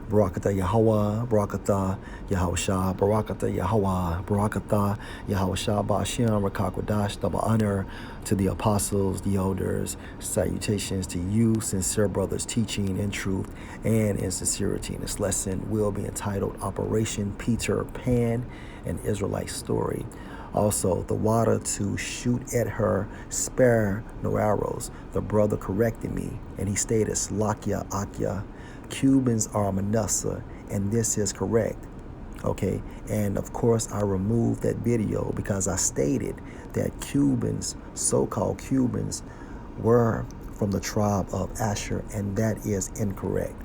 Barakatah Yahweh, Barakatah Yahushua, Barakatah Yahweh, Barakatah Yahushua, Ba'ashem, Rakakwadash, double honor to the apostles, the elders, salutations to you, sincere brothers, teaching in truth and in sincerity. And this lesson will be entitled Operation Peter Pan, an Israelite story. Also, the water to shoot at her, spare no arrows. The brother corrected me, and he stated Slakia Akya. Cubans are Manasseh, and this is correct. Okay, and of course I removed that video because I stated that Cubans, so-called Cubans, were from the tribe of Asher, and that is incorrect.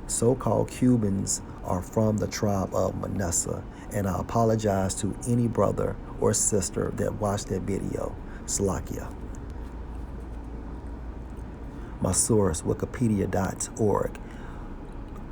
So-called Cubans are from the tribe of Manasseh, and I apologize to any brother or sister that watched that video. Slakia. My source, wikipedia.org.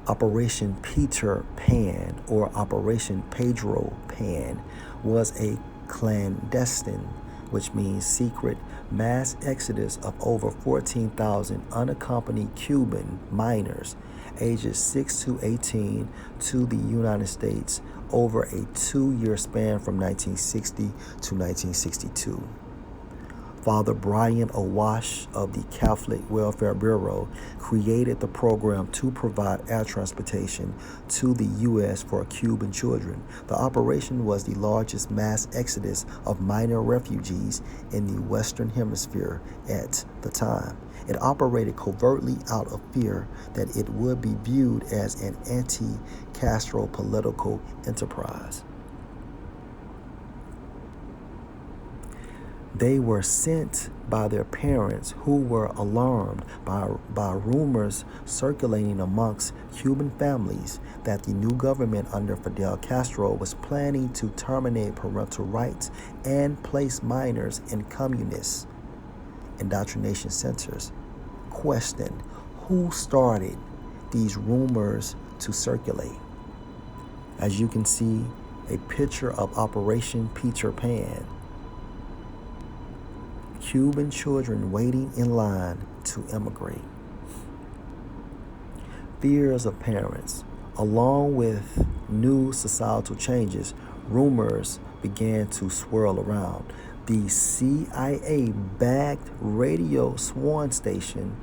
Operation Peter Pan, or Operation Pedro Pan, was a clandestine, which means secret, mass exodus of over 14,000 unaccompanied Cuban minors ages 6 to 18 to the United States over a 2-year span from 1960 to 1962. Father Brian Owash of the Catholic Welfare Bureau created the program to provide air transportation to the U.S. for Cuban children. The operation was the largest mass exodus of minor refugees in the Western Hemisphere at the time. It operated covertly out of fear that it would be viewed as an anti-Castro political enterprise. They were sent by their parents, who were alarmed by rumors circulating amongst Cuban families that the new government under Fidel Castro was planning to terminate parental rights and place minors in communist indoctrination centers. Question: who started these rumors to circulate? As you can see, a picture of Operation Peter Pan. Cuban children waiting in line to immigrate. Fears of parents. Along with new societal changes, rumors began to swirl around. The CIA-backed radio Swan station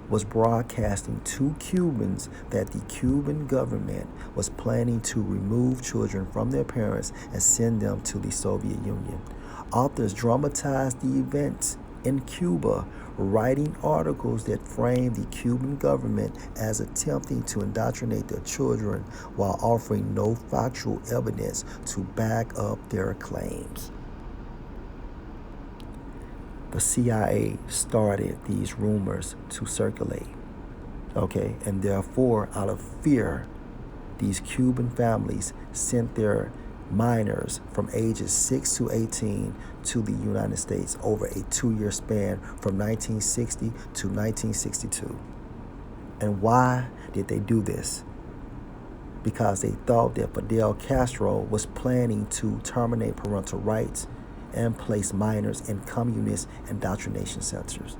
was broadcasting to Cubans that the Cuban government was planning to remove children from their parents and send them to the Soviet Union. Authors dramatized the events in Cuba, writing articles that framed the Cuban government as attempting to indoctrinate their children while offering no factual evidence to back up their claims. The CIA started these rumors to circulate. Okay, and therefore, out of fear, these Cuban families sent their minors from ages 6 to 18 to the United States over a 2-year span from 1960 to 1962. And why did they do this? Because they thought that Fidel Castro was planning to terminate parental rights and place minors in communist indoctrination centers.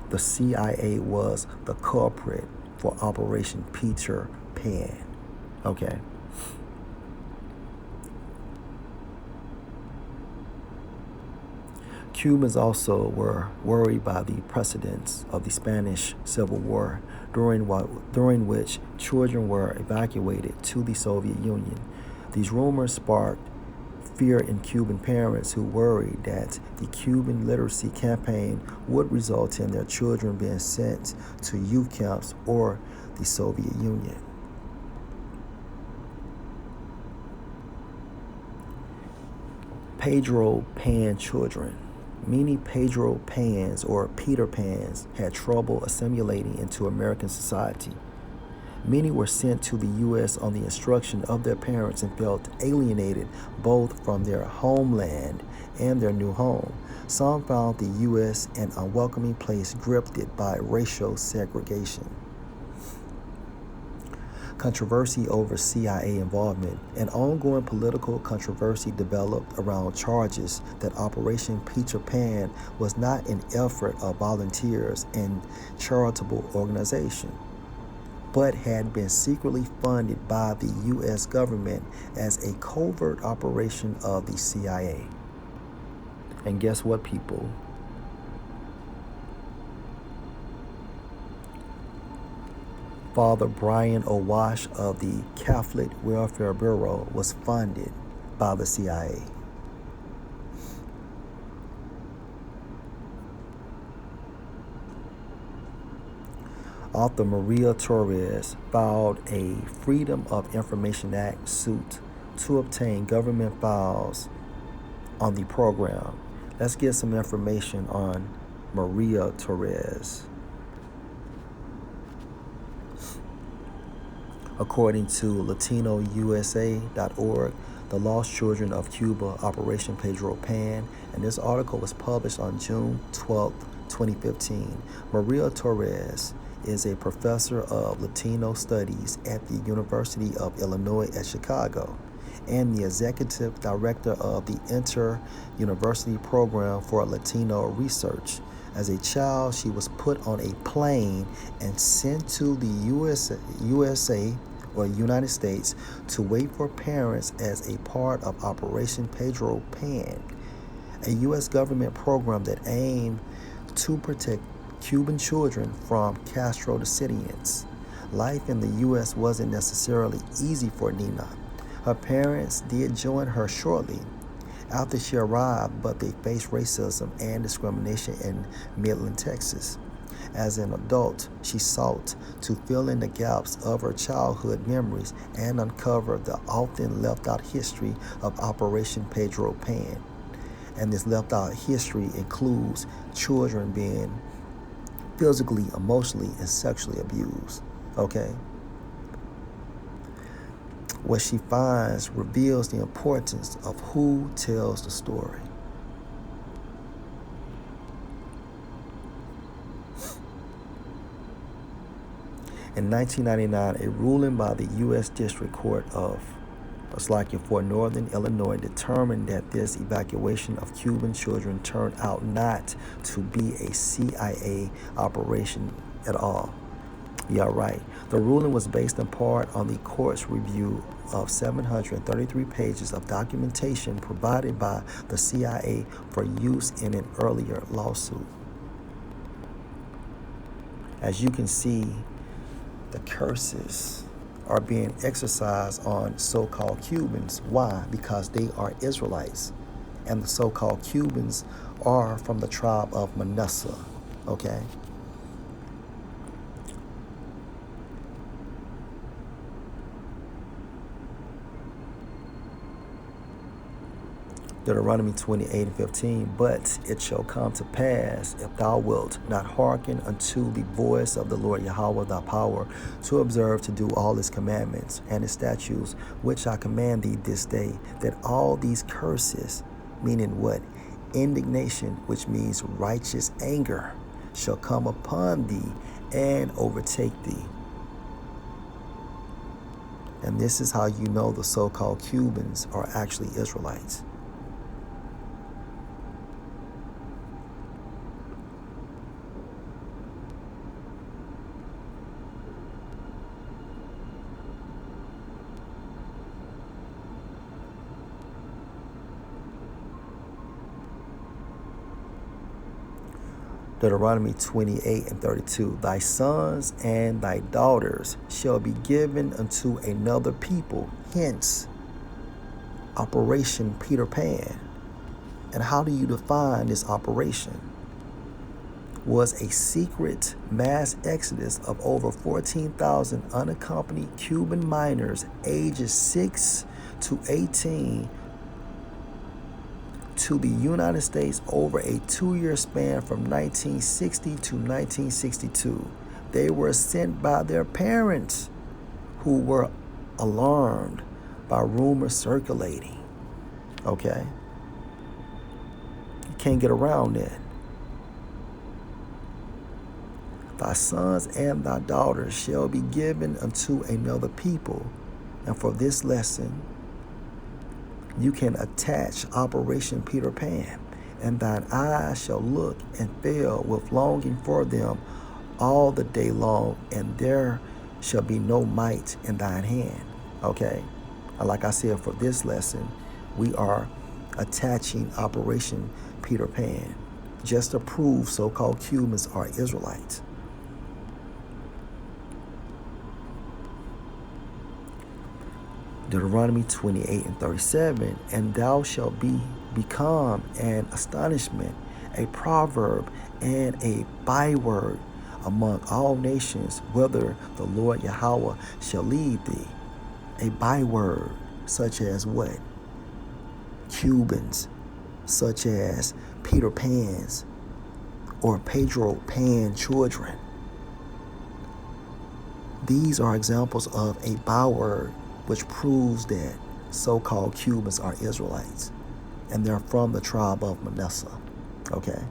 The CIA was the culprit for Operation Peter Pan. Okay. Cubans also were worried by the precedents of the Spanish Civil War, during which children were evacuated to the Soviet Union. These rumors sparked fear in Cuban parents who worried that the Cuban literacy campaign would result in their children being sent to youth camps or the Soviet Union. Pedro Pan children. Many Pedro Pans, or Peter Pans, had trouble assimilating into American society. Many were sent to the U.S. on the instruction of their parents and felt alienated both from their homeland and their new home. Some found the U.S. an unwelcoming place gripped by racial segregation. Controversy over CIA involvement. An ongoing political controversy developed around charges that Operation Peter Pan was not an effort of volunteers and charitable organization. but had been secretly funded by the U.S. government as a covert operation of the CIA. And guess what, people? Father Brian Owash of the Catholic Welfare Bureau was funded by the CIA. Author Maria Torres filed a Freedom of Information Act suit to obtain government files on the program. Let's get some information on Maria Torres. According to LatinoUSA.org, The Lost Children of Cuba, Operation Pedro Pan, and this article was published on June 12, 2015. Maria Torres is a professor of Latino Studies at the University of Illinois at Chicago and the executive director of the Inter-University Program for Latino Research. As a child, she was put on a plane and sent to the USA or United States to wait for parents as a part of Operation Pedro Pan, a U.S. government program that aimed to protect Cuban children from Castro dissidents. Life in the U.S. wasn't necessarily easy for Nina. Her parents did join her shortly after she arrived, but they faced racism and discrimination in Midland, Texas. As an adult, she sought to fill in the gaps of her childhood memories and uncover the often left-out history of Operation Pedro Pan. And this left-out history includes children being physically, emotionally, and sexually abused. Okay? What she finds reveals the importance of who tells the story. In 1999, a ruling by the U.S. District Court for Northern Illinois determined that this evacuation of Cuban children turned out not to be a CIA operation at all. Yeah, right. The ruling was based in part on the court's review of 733 pages of documentation provided by the CIA for use in an earlier lawsuit. As you can see, the curses are being exercised on so-called Cubans. Why? Because they are Israelites. And the so-called Cubans are from the tribe of Manasseh. Okay? Deuteronomy 28:15, but it shall come to pass, if thou wilt not hearken unto the voice of the Lord Yahweh thy power, to observe to do all his commandments and his statutes, which I command thee this day, that all these curses, meaning what? Indignation, which means righteous anger, shall come upon thee and overtake thee. And this is how you know the so-called Cubans are actually Israelites. Deuteronomy 28:32, thy sons and thy daughters shall be given unto another people, hence Operation Peter Pan. And how do you define this operation? Was a secret mass exodus of over 14,000 unaccompanied Cuban minors ages 6 to 18 to the United States over a 2-year span from 1960 to 1962. They were sent by their parents, who were alarmed by rumors circulating. Okay? You can't get around that. Thy sons and thy daughters shall be given unto another people. And for this lesson, you can attach Operation Peter Pan, and thine eyes shall look and fill with longing for them all the day long, and there shall be no might in thine hand. Okay? Like I said, for this lesson, we are attaching Operation Peter Pan just to prove so-called Cubans are Israelites. Deuteronomy 28:37, and thou shalt become an astonishment, a proverb, and a byword among all nations, whither the Lord Yahweh shall lead thee. A byword such as what? Cubans, such as Peter Pan's or Pedro Pan children. These are examples of a byword which proves that so-called Cubans are Israelites, and they're from the tribe of Manasseh. Okay?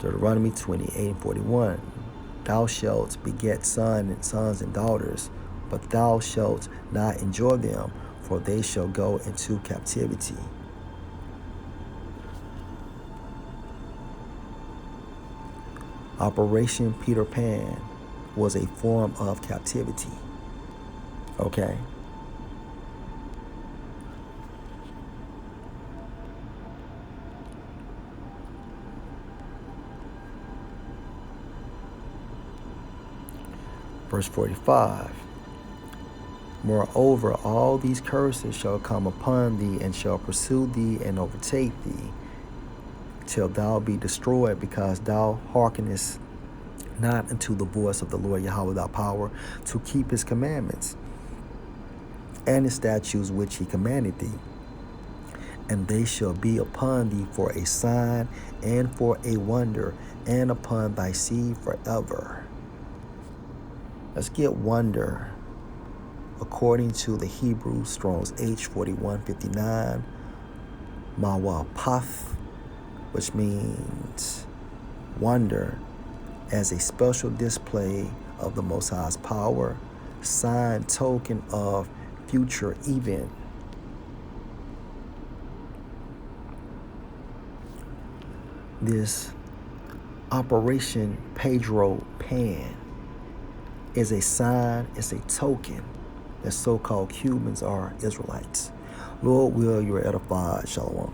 Deuteronomy 28:41, thou shalt beget sons and daughters, but thou shalt not enjoy them, for they shall go into captivity. Operation Peter Pan was a form of captivity. Okay? Verse 45, moreover, all these curses shall come upon thee, and shall pursue thee and overtake thee, till thou be destroyed, because thou hearkenest not unto the voice of the Lord Yahweh thy power, to keep his commandments and his statutes which he commanded thee. And they shall be upon thee for a sign and for a wonder, and upon thy seed forever. Let's get wonder according to the Hebrew Strong's H4159, Mawapath, which means wonder, as a special display of the Most High's power, sign, token of future event. This Operation Pedro Pan is a sign, it's a token that so-called Cubans are Israelites. Lord, will you are edified. Shalom.